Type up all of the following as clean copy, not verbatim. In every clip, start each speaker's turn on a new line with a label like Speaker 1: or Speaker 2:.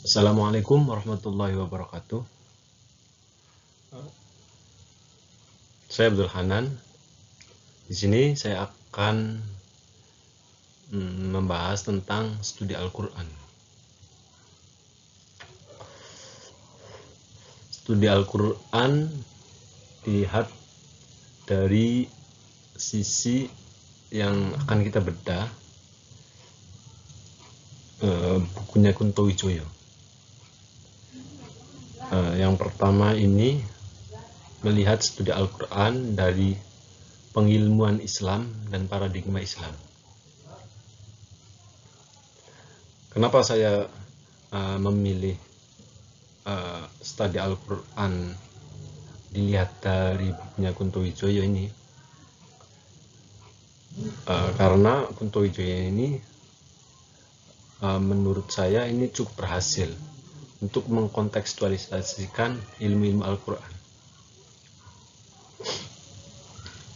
Speaker 1: Assalamualaikum warahmatullahi wabarakatuh. Saya Abdul Hanan. Di sini saya akan membahas tentang studi Al-Quran. Studi Al-Quran dilihat dari sisi yang akan kita bedah, bukunya Kunto Wijoyo. Yang pertama ini melihat studi Al-Quran dari pengilmuan Islam dan paradigma Islam. Kenapa saya memilih studi Al-Quran dilihat dari bukunya Kunto Wijoyo ini? Karena Kunto Wijoyo ini menurut saya ini cukup berhasil untuk mengkontekstualisasikan ilmu-ilmu Al-Quran.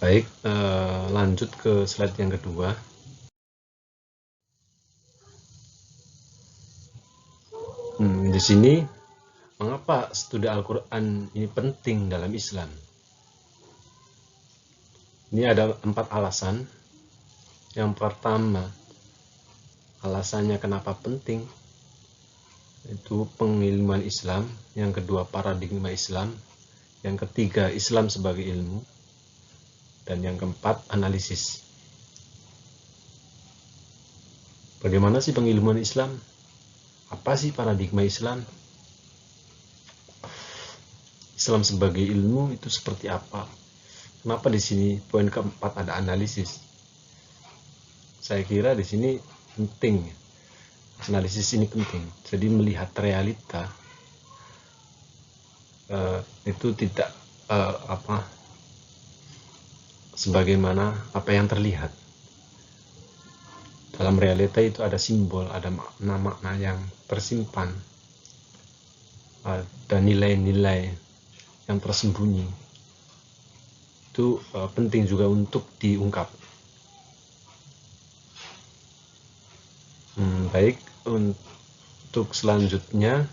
Speaker 1: Baik, lanjut ke slide yang kedua. Di sini, mengapa studi Al-Quran ini penting dalam Islam? Ini ada 4 alasan. Yang pertama, alasannya kenapa penting, itu pengilmuan Islam. Yang kedua, paradigma Islam. Yang ketiga, Islam sebagai ilmu. Dan yang keempat, analisis. Bagaimana sih pengilmuan Islam? Apa sih paradigma Islam? Islam sebagai ilmu itu seperti apa? Kenapa di sini poin keempat ada analisis? Saya kira di sini penting. Analisis ini penting. Jadi melihat realita itu tidak sebagaimana apa yang terlihat. Dalam realita itu ada simbol, ada makna-makna yang tersimpan, ada nilai-nilai yang tersembunyi. Itu penting juga untuk diungkap. Baik, untuk selanjutnya,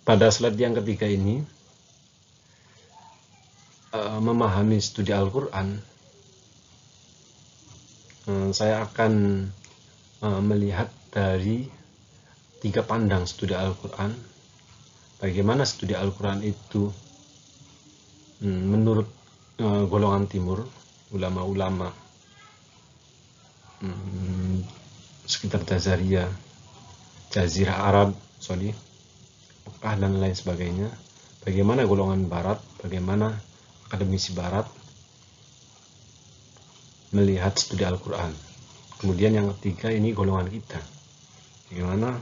Speaker 1: pada slide yang ketiga ini, memahami studi Al-Quran, saya akan melihat dari 3 pandang studi Al-Quran. Bagaimana studi Al-Quran itu menurut golongan timur, ulama-ulama sekitar Jazirah Arab, Mekah dan lain sebagainya. Bagaimana golongan barat, bagaimana akademisi barat melihat studi Al-Quran. Kemudian yang ketiga ini golongan kita. Bagaimana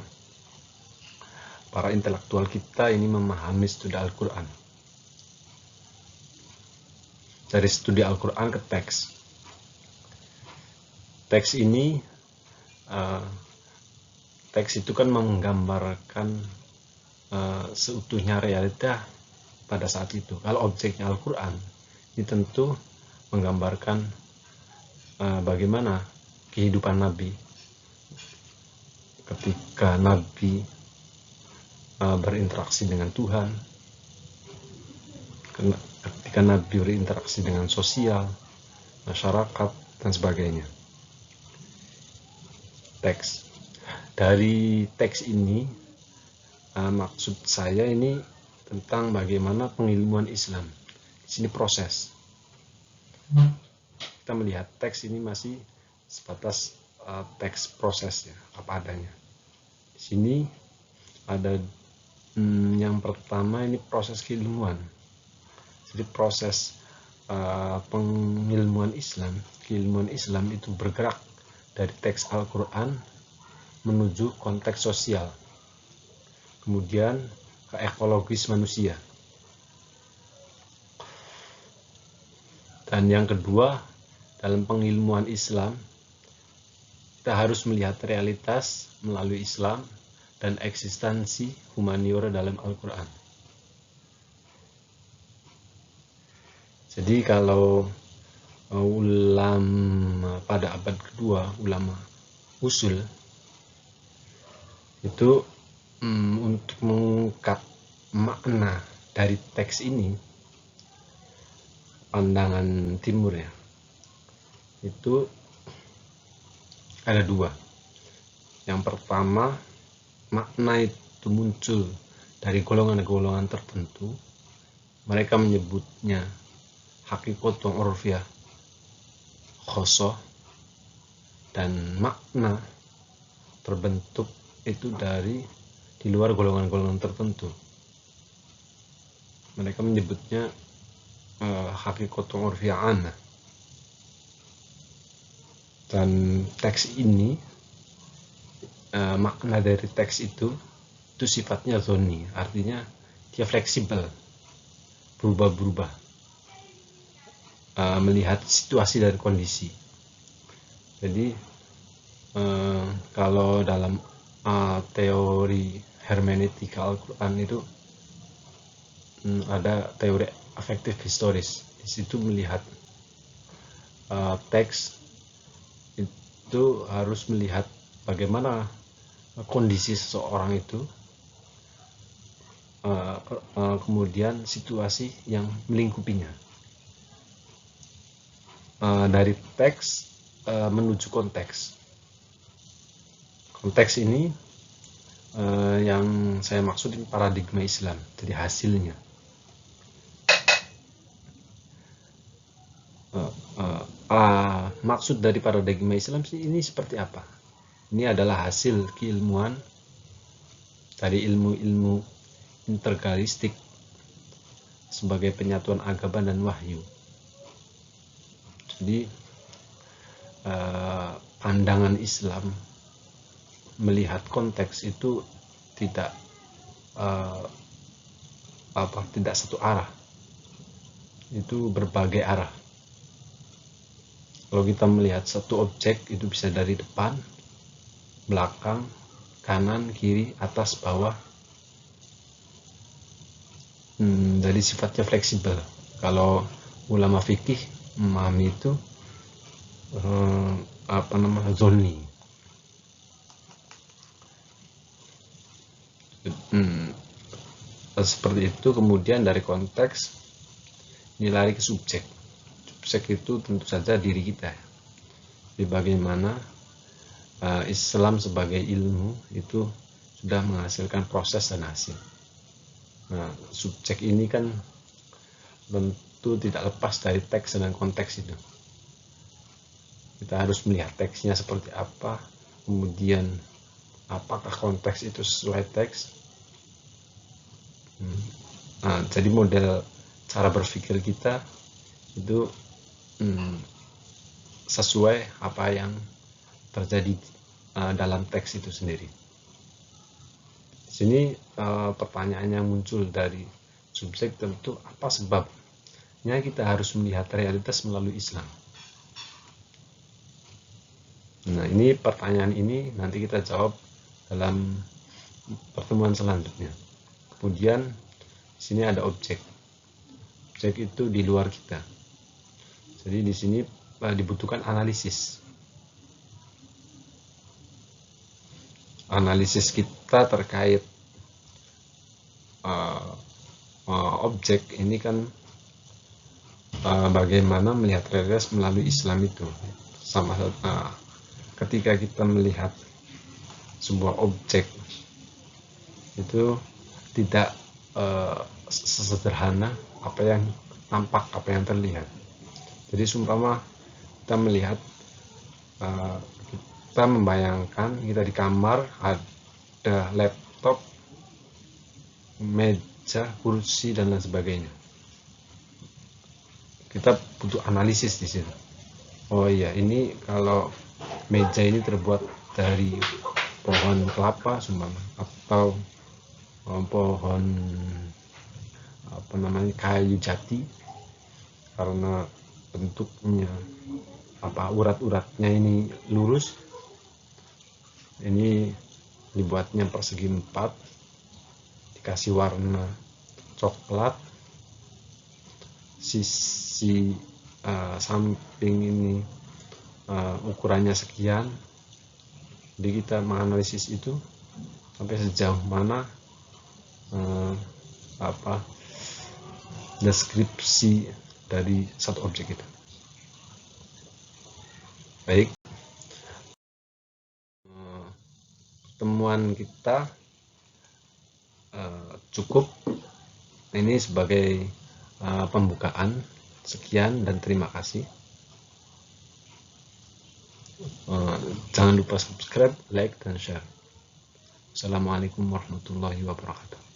Speaker 1: para intelektual kita ini memahami studi Al-Quran. Dari studi Al-Quran ke teks. Teks ini, teks itu kan menggambarkan seutuhnya realita pada saat itu. Kalau objeknya Al-Quran, ini tentu menggambarkan bagaimana kehidupan Nabi ketika Nabi berinteraksi dengan Tuhan, ketika Nabi berinteraksi dengan sosial, masyarakat, dan sebagainya. Teks. Dari teks ini, maksud saya ini tentang bagaimana pengilmuan Islam. Di sini proses. Kita melihat teks ini masih sebatas teks prosesnya, apa adanya. Di sini ada yang pertama ini proses keilmuan. Jadi proses pengilmuan Islam, keilmuan Islam itu bergerak dari teks Al-Quran menuju konteks sosial, kemudian ke ekologis manusia. Dan yang kedua, dalam pengilmuan Islam, kita harus melihat realitas melalui Islam dan eksistensi humaniora dalam Al-Quran. Jadi kalau pada abad kedua, ulama usul itu untuk mengungkap makna dari teks ini, pandangan timur ya, itu ada dua. Yang pertama, makna itu muncul dari golongan-golongan tertentu, mereka menyebutnya hakikatun urfiyah khosoh, dan makna terbentuk itu dari di luar golongan-golongan tertentu, mereka menyebutnya hakikatun urfiyah anah. Dan teks ini, makna dari teks itu sifatnya zoni, artinya dia fleksibel, berubah-berubah, melihat situasi dan kondisi. Jadi kalau dalam teori hermeneutika Al-Quran itu ada teori afektif historis. Di situ melihat teks itu harus melihat bagaimana kondisi seseorang itu, kemudian situasi yang melingkupinya. Dari teks menuju konteks. Konteks ini yang saya maksudin paradigma Islam, jadi hasilnya. Maksud dari paradigma Islam sih ini seperti apa? Ini adalah hasil keilmuan dari ilmu-ilmu integralistik sebagai penyatuan agama dan wahyu. Jadi pandangan Islam melihat konteks itu tidak tidak satu arah, itu berbagai arah. Kalau kita melihat satu objek itu bisa dari depan, belakang, kanan, kiri, atas, bawah. Jadi sifatnya fleksibel. Kalau ulama fikih memahami itu zoni. Seperti itu. Kemudian dari konteks ini lari ke subjek. Subjek itu tentu saja diri kita. Jadi bagaimana Islam sebagai ilmu itu sudah menghasilkan proses dan hasil. Nah, subjek ini kan tentu tidak lepas dari teks dan konteks itu. Kita harus melihat teksnya seperti apa, kemudian apakah konteks itu sesuai teks. Jadi model cara berpikir kita itu sesuai apa yang terjadi dalam teks itu sendiri. Di sini pertanyaan yang muncul dari subjek tentu apa sebabnya kita harus melihat realitas melalui Islam. Nah, ini pertanyaan ini nanti kita jawab dalam pertemuan selanjutnya. Kemudian di sini ada objek. Objek itu di luar kita. Jadi di sini dibutuhkan analisis. Analisis kita terkait objek ini kan bagaimana melihat realitas melalui Islam itu. Sama ketika kita melihat sebuah objek itu tidak sesederhana apa yang nampak, apa yang terlihat. Jadi seumpama kita melihat, kita membayangkan kita di kamar ada laptop, meja, kursi dan lain sebagainya. Kita butuh analisis di situ. Oh iya, ini kalau meja ini terbuat dari pohon kelapa seumpama, atau pohon kayu jati, karena bentuknya urat-uratnya ini lurus, ini dibuatnya persegi 4, dikasih warna coklat, sisi samping ini ukurannya sekian. Jadi kita menganalisis itu sampai sejauh mana deskripsi dari satu objek itu. Baik, pertemuan kita cukup. Ini sebagai pembukaan. Sekian dan terima kasih. Jangan lupa subscribe, like, dan share. Assalamualaikum warahmatullahi wabarakatuh.